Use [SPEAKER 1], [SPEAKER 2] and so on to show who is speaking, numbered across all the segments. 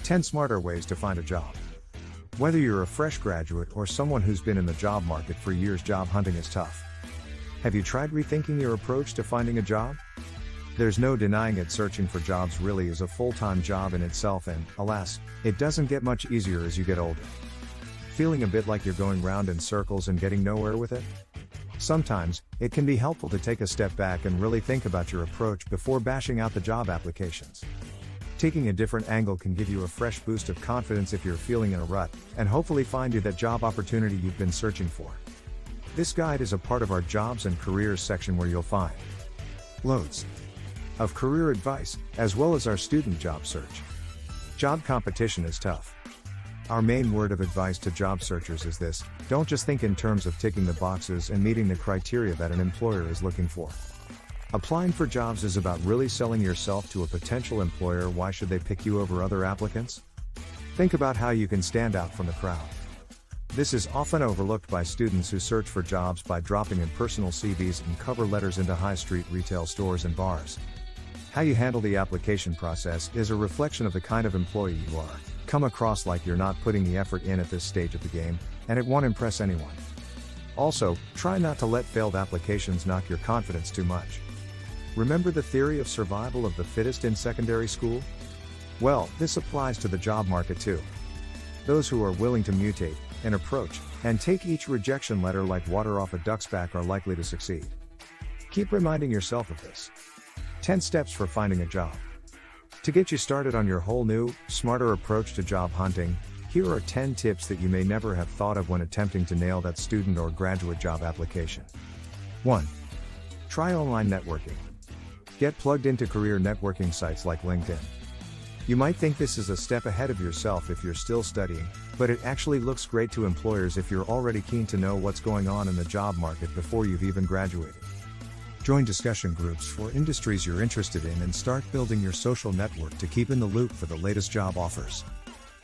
[SPEAKER 1] 10 smarter ways to find a job. Whether you're a fresh graduate or someone who's been in the job market for years, job hunting is tough. Have you tried rethinking your approach to finding a job? There's no denying it, searching for jobs really is a full-time job in itself, and, alas, it doesn't get much easier as you get older. Feeling a bit like you're going round in circles and getting nowhere with it? Sometimes, it can be helpful to take a step back and really think about your approach before bashing out the job applications. Taking a different angle can give you a fresh boost of confidence if you're feeling in a rut, and hopefully find you that job opportunity you've been searching for. This guide is a part of our Jobs and Careers section where you'll find loads of career advice, as well as our student job search. Job competition is tough. Our main word of advice to job searchers is this: don't just think in terms of ticking the boxes and meeting the criteria that an employer is looking for. Applying for jobs is about really selling yourself to a potential employer. Why should they pick you over other applicants? Think about how you can stand out from the crowd. This is often overlooked by students who search for jobs by dropping in personal CVs and cover letters into high street retail stores and bars. How you handle the application process is a reflection of the kind of employee you are. Come across like you're not putting the effort in at this stage of the game, and it won't impress anyone. Also, try not to let failed applications knock your confidence too much. Remember the theory of survival of the fittest in secondary school? Well, this applies to the job market too. Those who are willing to mutate, and approach, and take each rejection letter like water off a duck's back are likely to succeed. Keep reminding yourself of this. 10 steps for finding a job. To get you started on your whole new, smarter approach to job hunting, here are 10 tips that you may never have thought of when attempting to nail that student or graduate job application. 1. Try online networking. Get plugged into career networking sites like LinkedIn. You might think this is a step ahead of yourself if you're still studying, but it actually looks great to employers if you're already keen to know what's going on in the job market before you've even graduated. Join discussion groups for industries you're interested in and start building your social network to keep in the loop for the latest job offers.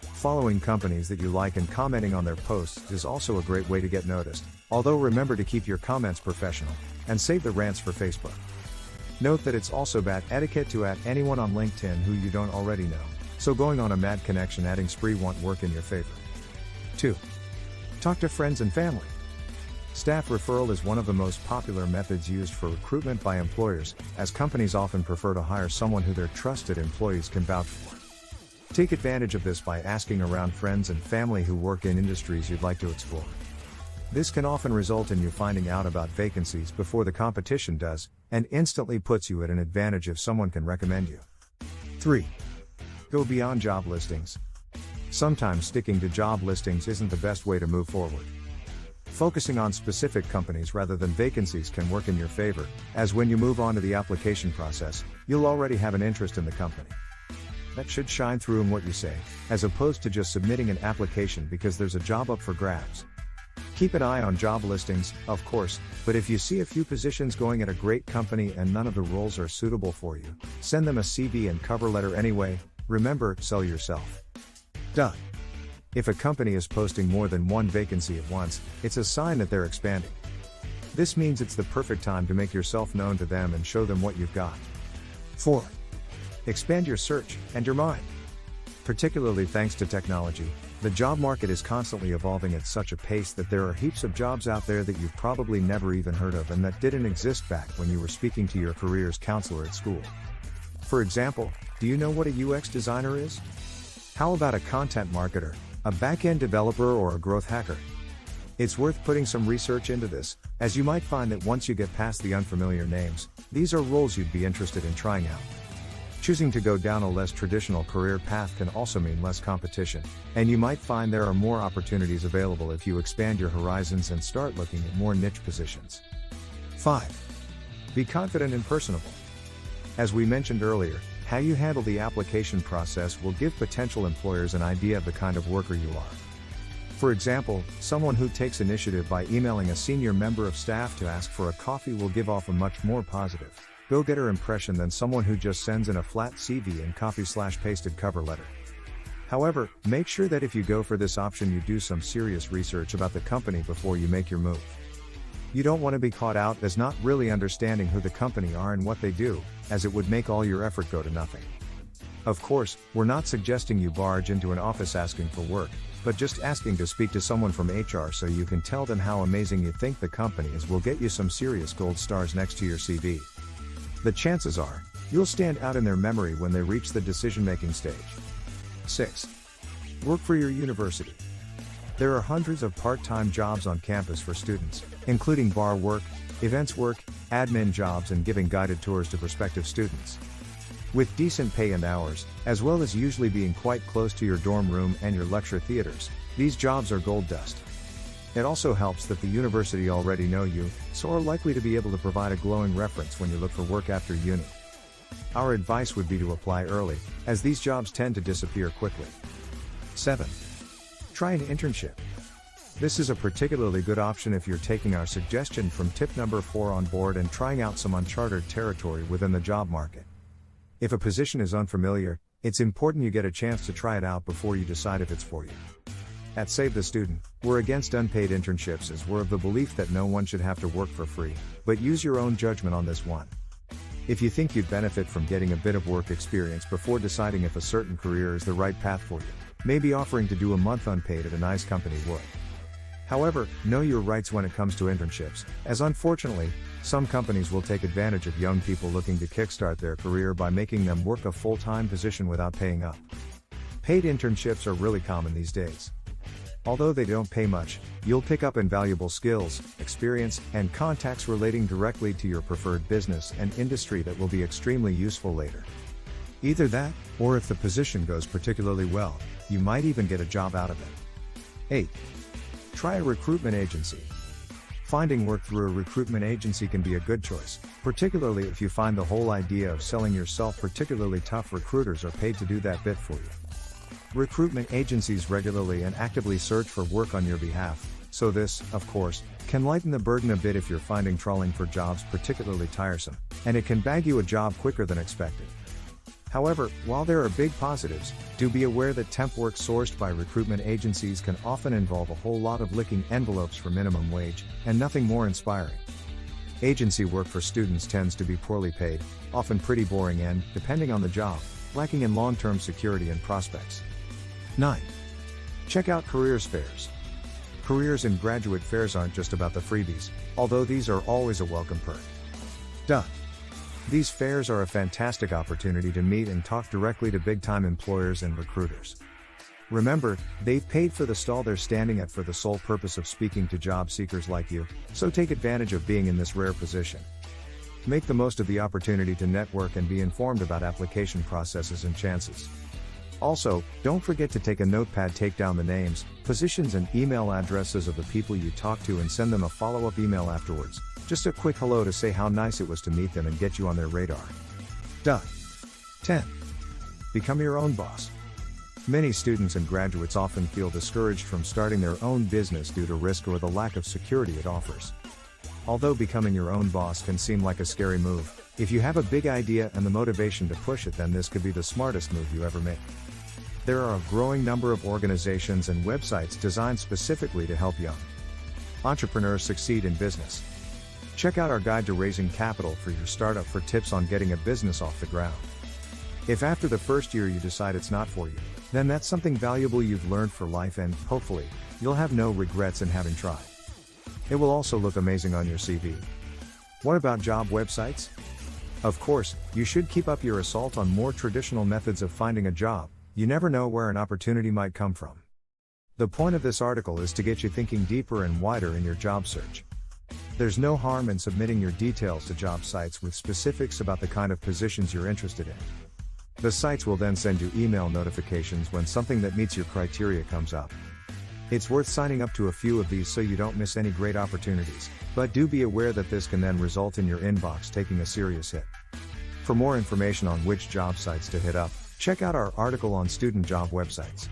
[SPEAKER 1] Following companies that you like and commenting on their posts is also a great way to get noticed, although remember to keep your comments professional, and save the rants for Facebook. Note that it's also bad etiquette to add anyone on LinkedIn who you don't already know, so going on a mad connection adding spree won't work in your favor. 2. Talk to friends and family. Staff referral is one of the most popular methods used for recruitment by employers, as companies often prefer to hire someone who their trusted employees can vouch for. Take advantage of this by asking around friends and family who work in industries you'd like to explore. This can often result in you finding out about vacancies before the competition does, and instantly puts you at an advantage if someone can recommend you. 3. Go beyond job listings. Sometimes sticking to job listings isn't the best way to move forward. Focusing on specific companies rather than vacancies can work in your favor, as when you move on to the application process, you'll already have an interest in the company. That should shine through in what you say, as opposed to just submitting an application because there's a job up for grabs. Keep an eye on job listings, of course, but if you see a few positions going at a great company and none of the roles are suitable for you, send them a CV and cover letter anyway. Remember, sell yourself. If a company is posting more than one vacancy at once, it's a sign that they're expanding. This means it's the perfect time to make yourself known to them and show them what you've got. 4. Expand your search and your mind. Particularly thanks to technology, the job market is constantly evolving at such a pace that there are heaps of jobs out there that you've probably never even heard of and that didn't exist back when you were speaking to your careers counselor at school. For example, do you know what a UX designer is? How about a content marketer, a back-end developer, or a growth hacker? It's worth putting some research into this, as you might find that once you get past the unfamiliar names, these are roles you'd be interested in trying out. Choosing to go down a less traditional career path can also mean less competition, and you might find there are more opportunities available if you expand your horizons and start looking at more niche positions. 5. Be confident and personable. As we mentioned earlier, how you handle the application process will give potential employers an idea of the kind of worker you are. For example, someone who takes initiative by emailing a senior member of staff to ask for a coffee will give off a much more positive, go-getter impression than someone who just sends in a flat CV and copy/pasted cover letter. However, make sure that if you go for this option you do some serious research about the company before you make your move. You don't want to be caught out as not really understanding who the company are and what they do, as it would make all your effort go to nothing. Of course, we're not suggesting you barge into an office asking for work, but just asking to speak to someone from HR so you can tell them how amazing you think the company is will get you some serious gold stars next to your CV. The chances are, you'll stand out in their memory when they reach the decision-making stage. 6. Work for your university. There are hundreds of part-time jobs on campus for students, including bar work, events work, admin jobs and giving guided tours to prospective students. With decent pay and hours, as well as usually being quite close to your dorm room and your lecture theaters, these jobs are gold dust. It also helps that the university already know you, so are likely to be able to provide a glowing reference when you look for work after uni. Our advice would be to apply early, as these jobs tend to disappear quickly. 7. Try an internship. This is a particularly good option if you're taking our suggestion from tip number 4 on board and trying out some uncharted territory within the job market. If a position is unfamiliar, it's important you get a chance to try it out before you decide if it's for you. At Save the Student, we're against unpaid internships as we're of the belief that no one should have to work for free, but use your own judgment on this one. If you think you'd benefit from getting a bit of work experience before deciding if a certain career is the right path for you, maybe offering to do a month unpaid at a nice company would. However, know your rights when it comes to internships, as unfortunately, some companies will take advantage of young people looking to kickstart their career by making them work a full-time position without paying up. Paid internships are really common these days. Although they don't pay much, you'll pick up invaluable skills, experience, and contacts relating directly to your preferred business and industry that will be extremely useful later. Either that, or if the position goes particularly well, you might even get a job out of it. 8. Try a recruitment agency. Finding work through a recruitment agency can be a good choice, particularly if you find the whole idea of selling yourself particularly tough. Recruiters are paid to do that bit for you. Recruitment agencies regularly and actively search for work on your behalf, so this, of course, can lighten the burden a bit if you're finding trawling for jobs particularly tiresome, and it can bag you a job quicker than expected. However, while there are big positives, do be aware that temp work sourced by recruitment agencies can often involve a whole lot of licking envelopes for minimum wage, and nothing more inspiring. Agency work for students tends to be poorly paid, often pretty boring and, depending on the job, lacking in long-term security and prospects. 9. Check out careers fairs. Careers and graduate fairs aren't just about the freebies, although these are always a welcome perk. These fairs are a fantastic opportunity to meet and talk directly to big-time employers and recruiters. Remember, they've paid for the stall they're standing at for the sole purpose of speaking to job seekers like you, so take advantage of being in this rare position. Make the most of the opportunity to network and be informed about application processes and chances. Also, don't forget to take a notepad, take down the names, positions and email addresses of the people you talk to and send them a follow-up email afterwards. Just a quick hello to say how nice it was to meet them and get you on their radar. 10. Become your own boss. Many students and graduates often feel discouraged from starting their own business due to risk or the lack of security it offers. Although becoming your own boss can seem like a scary move, if you have a big idea and the motivation to push it, then this could be the smartest move you ever make. There are a growing number of organizations and websites designed specifically to help young entrepreneurs succeed in business. Check out our guide to raising capital for your startup for tips on getting a business off the ground. If after the first year you decide it's not for you, then that's something valuable you've learned for life and, hopefully, you'll have no regrets in having tried. It will also look amazing on your CV. What about job websites? Of course, you should keep up your assault on more traditional methods of finding a job. You never know where an opportunity might come from. The point of this article is to get you thinking deeper and wider in your job search. There's no harm in submitting your details to job sites with specifics about the kind of positions you're interested in. The sites will then send you email notifications when something that meets your criteria comes up. It's worth signing up to a few of these so you don't miss any great opportunities, but do be aware that this can then result in your inbox taking a serious hit. For more information on which job sites to hit up, check out our article on student job websites.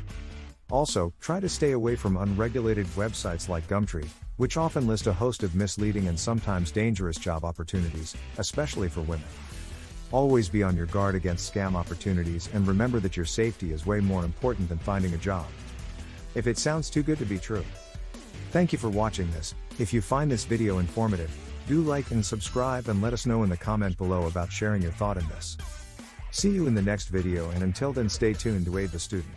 [SPEAKER 1] Also, try to stay away from unregulated websites like Gumtree, which often list a host of misleading and sometimes dangerous job opportunities, especially for women. Always be on your guard against scam opportunities and remember that your safety is way more important than finding a job. If it sounds too good to be true. Thank you for watching this. If you find this video informative, do like and subscribe and let us know in the comment below about sharing your thought in this. See you in the next video, and until then stay tuned to aid the student.